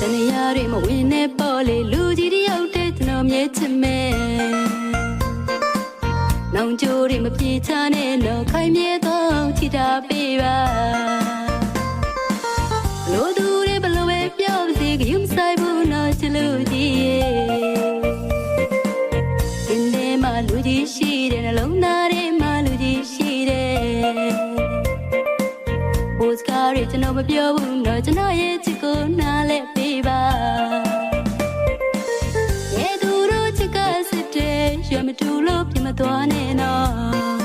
တနေရာတွေမဝင်နဲ့ပေါ်လေလူကြီးတယောက်တည်းကျွန်တော်မြဲချင်မယ်နောင်ကြိုးတွေမပြေချနဲ့တော့ခိုင်မြဲတော့ချစ်တာပေးပါလို့သူတွေဘလို့ပဲပြောပါစေကယူမဆိုင်ဘူးနော်ချစ်လို့ကြီးရှင်ထဲမှာလူကြီးရှိတယ်နှလုံးသားထဲမှာလူကြီးရှိတယ်ပိုစကားတွေကျွန်တော်မပြောဘူးနော်ကျွန်တော်ရဲ့ချစ်ကိုနားလဲပေးပါရဲ့သူတို့ချစ်ကစစ်တယ်ရွှေမတူလို့ပြင်မသွားနဲ့နော်